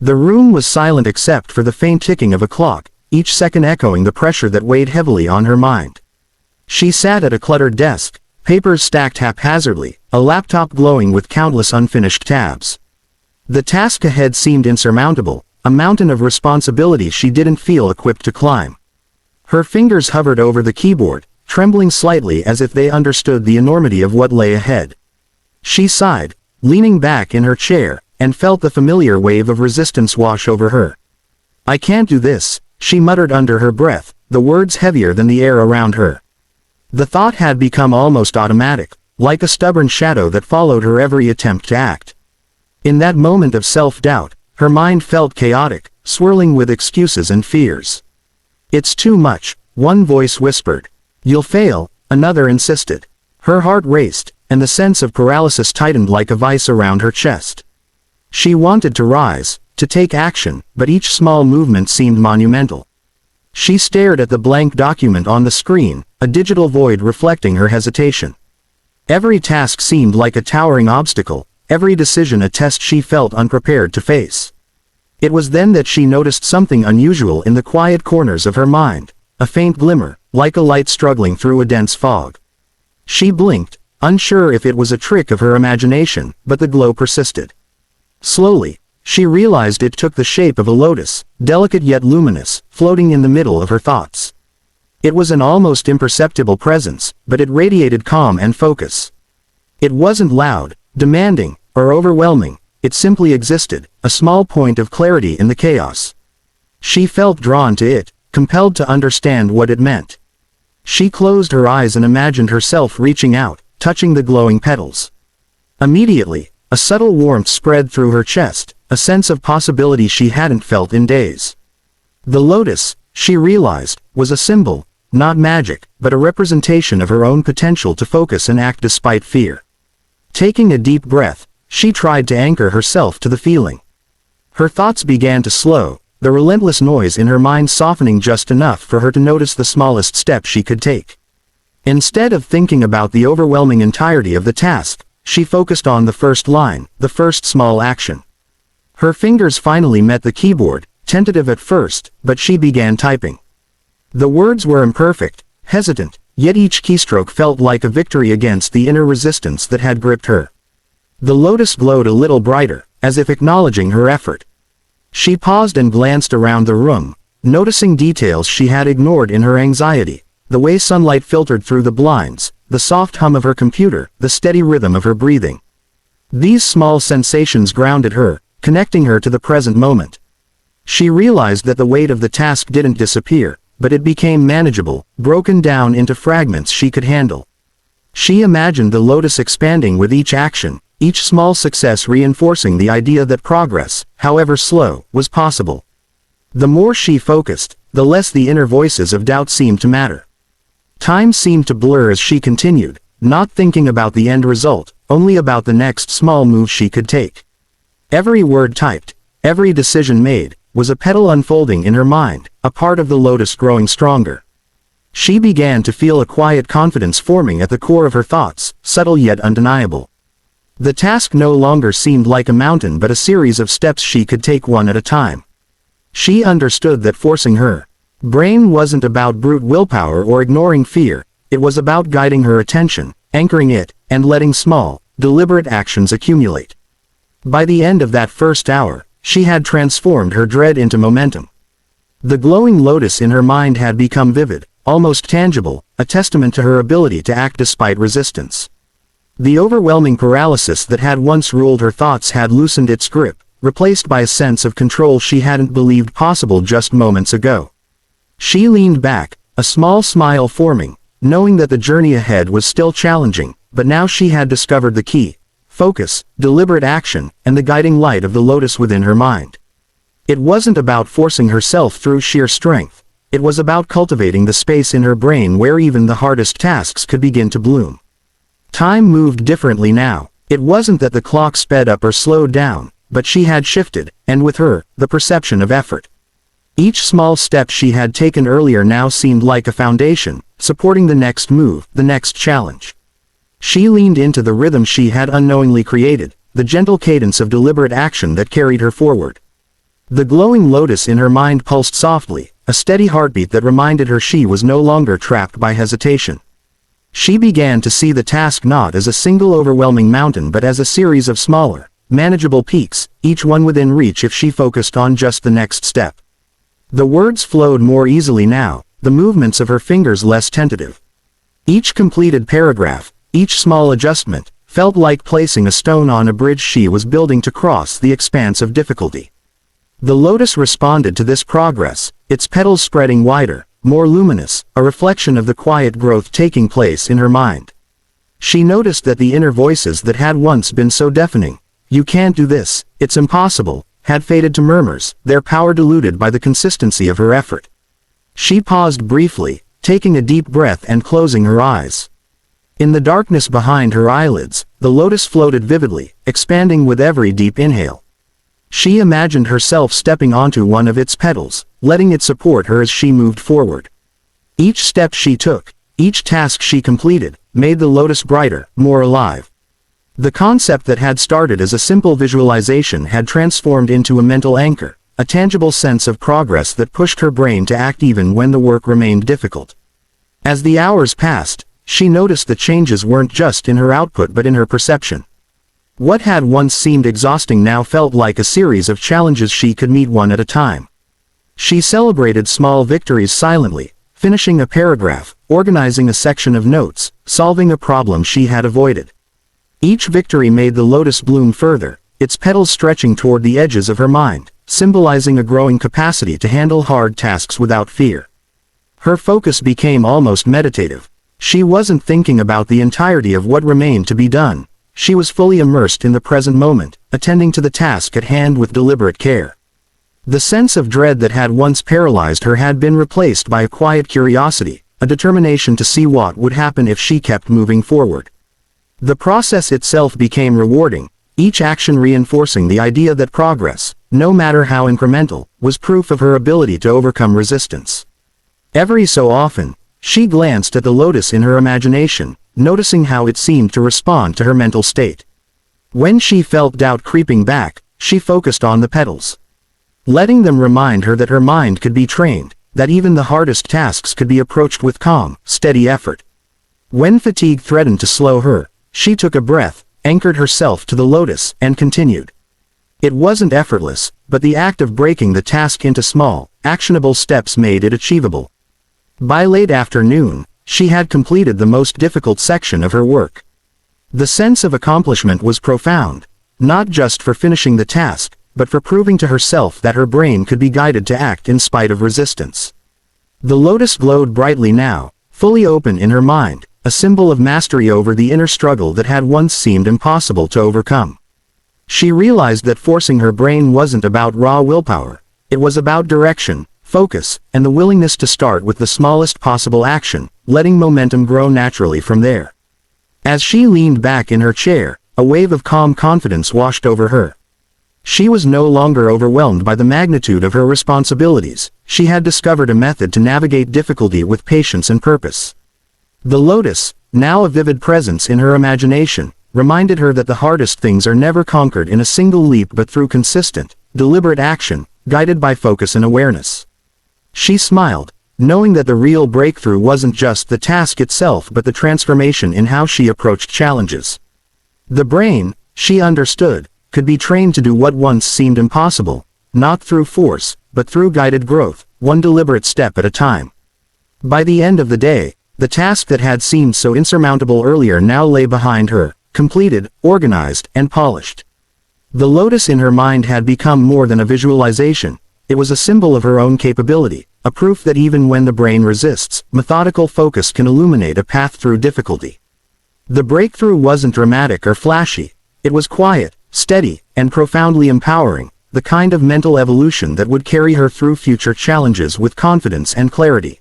The room was silent except for the faint ticking of a clock, each second echoing the pressure that weighed heavily on her mind. She sat at a cluttered desk, papers stacked haphazardly, a laptop glowing with countless unfinished tabs. The task ahead seemed insurmountable, a mountain of responsibility she didn't feel equipped to climb. Her fingers hovered over the keyboard, trembling slightly as if they understood the enormity of what lay ahead. She sighed, leaning back in her chair, and felt the familiar wave of resistance wash over her. "I can't do this," she muttered under her breath, the words heavier than the air around her. The thought had become almost automatic, like a stubborn shadow that followed her every attempt to act. In that moment of self-doubt, her mind felt chaotic, swirling with excuses and fears. "It's too much," one voice whispered. "You'll fail," another insisted. Her heart raced, and the sense of paralysis tightened like a vice around her chest. She wanted to rise, to take action, but each small movement seemed monumental. She stared at the blank document on the screen, a digital void reflecting her hesitation. Every task seemed like a towering obstacle, every decision a test she felt unprepared to face. It was then that she noticed something unusual in the quiet corners of her mind, a faint glimmer, like a light struggling through a dense fog. She blinked, unsure if it was a trick of her imagination, but the glow persisted. Slowly, she realized it took the shape of a lotus, delicate yet luminous, floating in the middle of her thoughts. It was an almost imperceptible presence, but it radiated calm and focus. It wasn't loud, demanding, or overwhelming, it simply existed, a small point of clarity in the chaos. She felt drawn to it, compelled to understand what it meant. She closed her eyes and imagined herself reaching out, touching the glowing petals. Immediately, a subtle warmth spread through her chest, a sense of possibility she hadn't felt in days. The lotus, she realized, was a symbol, not magic, but a representation of her own potential to focus and act despite fear. Taking a deep breath, she tried to anchor herself to the feeling. Her thoughts began to slow, the relentless noise in her mind softening just enough for her to notice the smallest step she could take. Instead of thinking about the overwhelming entirety of the task, she focused on the first line, the first small action. Her fingers finally met the keyboard, tentative at first, but she began typing. The words were imperfect, hesitant, yet each keystroke felt like a victory against the inner resistance that had gripped her. The lotus glowed a little brighter, as if acknowledging her effort. She paused and glanced around the room, noticing details she had ignored in her anxiety, the way sunlight filtered through the blinds, the soft hum of her computer, the steady rhythm of her breathing. These small sensations grounded her, connecting her to the present moment. She realized that the weight of the task didn't disappear, but it became manageable, broken down into fragments she could handle. She imagined the lotus expanding with each action, each small success reinforcing the idea that progress, however slow, was possible. The more she focused, the less the inner voices of doubt seemed to matter. Time seemed to blur as she continued, not thinking about the end result, only about the next small move she could take. Every word typed, every decision made, was a petal unfolding in her mind, a part of the lotus growing stronger. She began to feel a quiet confidence forming at the core of her thoughts, subtle yet undeniable. The task no longer seemed like a mountain but a series of steps she could take one at a time. She understood that forcing her brain wasn't about brute willpower or ignoring fear, it was about guiding her attention, anchoring it, and letting small, deliberate actions accumulate. By the end of that first hour, she had transformed her dread into momentum. The glowing lotus in her mind had become vivid, almost tangible, a testament to her ability to act despite resistance. The overwhelming paralysis that had once ruled her thoughts had loosened its grip, replaced by a sense of control she hadn't believed possible just moments ago. She leaned back, a small smile forming, knowing that the journey ahead was still challenging, but now she had discovered the key: focus, deliberate action, and the guiding light of the lotus within her mind. It wasn't about forcing herself through sheer strength, it was about cultivating the space in her brain where even the hardest tasks could begin to bloom. Time moved differently now. It wasn't that the clock sped up or slowed down, but she had shifted, and with her, the perception of effort. Each small step she had taken earlier now seemed like a foundation, supporting the next move, the next challenge. She leaned into the rhythm she had unknowingly created, the gentle cadence of deliberate action that carried her forward. The glowing lotus in her mind pulsed softly, a steady heartbeat that reminded her she was no longer trapped by hesitation. She began to see the task not as a single overwhelming mountain but as a series of smaller, manageable peaks, each one within reach if she focused on just the next step. The words flowed more easily now, the movements of her fingers less tentative. Each completed paragraph, each small adjustment, felt like placing a stone on a bridge she was building to cross the expanse of difficulty. The lotus responded to this progress, its petals spreading wider, more luminous, a reflection of the quiet growth taking place in her mind. She noticed that the inner voices that had once been so deafening, "You can't do this, it's impossible," had faded to murmurs, their power diluted by the consistency of her effort. She paused briefly, taking a deep breath and closing her eyes. In the darkness behind her eyelids, the lotus floated vividly, expanding with every deep inhale. She imagined herself stepping onto one of its petals, letting it support her as she moved forward. Each step she took, each task she completed, made the lotus brighter, more alive. The concept that had started as a simple visualization had transformed into a mental anchor, a tangible sense of progress that pushed her brain to act even when the work remained difficult. As the hours passed, she noticed the changes weren't just in her output but in her perception. What had once seemed exhausting now felt like a series of challenges she could meet one at a time. She celebrated small victories silently, finishing a paragraph, organizing a section of notes, solving a problem she had avoided. Each victory made the lotus bloom further, its petals stretching toward the edges of her mind, symbolizing a growing capacity to handle hard tasks without fear. Her focus became almost meditative. She wasn't thinking about the entirety of what remained to be done. She was fully immersed in the present moment, attending to the task at hand with deliberate care. The sense of dread that had once paralyzed her had been replaced by a quiet curiosity, a determination to see what would happen if she kept moving forward. The process itself became rewarding, each action reinforcing the idea that progress, no matter how incremental, was proof of her ability to overcome resistance. Every so often, she glanced at the lotus in her imagination, noticing how it seemed to respond to her mental state. When she felt doubt creeping back, she focused on the petals, letting them remind her that her mind could be trained, that even the hardest tasks could be approached with calm, steady effort. When fatigue threatened to slow her, she took a breath, anchored herself to the lotus, and continued. It wasn't effortless, but the act of breaking the task into small, actionable steps made it achievable. By late afternoon, she had completed the most difficult section of her work. The sense of accomplishment was profound, not just for finishing the task, but for proving to herself that her brain could be guided to act in spite of resistance. The lotus glowed brightly now, fully open in her mind, a symbol of mastery over the inner struggle that had once seemed impossible to overcome. She realized that forcing her brain wasn't about raw willpower, it was about direction, focus, and the willingness to start with the smallest possible action, letting momentum grow naturally from there. As she leaned back in her chair, a wave of calm confidence washed over her. She was no longer overwhelmed by the magnitude of her responsibilities. She had discovered a method to navigate difficulty with patience and purpose. The lotus, now a vivid presence in her imagination, reminded her that the hardest things are never conquered in a single leap but through consistent, deliberate action, guided by focus and awareness. She smiled, knowing that the real breakthrough wasn't just the task itself but the transformation in how she approached challenges. The brain, she understood, could be trained to do what once seemed impossible, not through force, but through guided growth, one deliberate step at a time. By the end of the day, the task that had seemed so insurmountable earlier now lay behind her, completed, organized, and polished. The lotus in her mind had become more than a visualization. It was a symbol of her own capability, a proof that even when the brain resists, methodical focus can illuminate a path through difficulty. The breakthrough wasn't dramatic or flashy. It was quiet, steady, and profoundly empowering, the kind of mental evolution that would carry her through future challenges with confidence and clarity.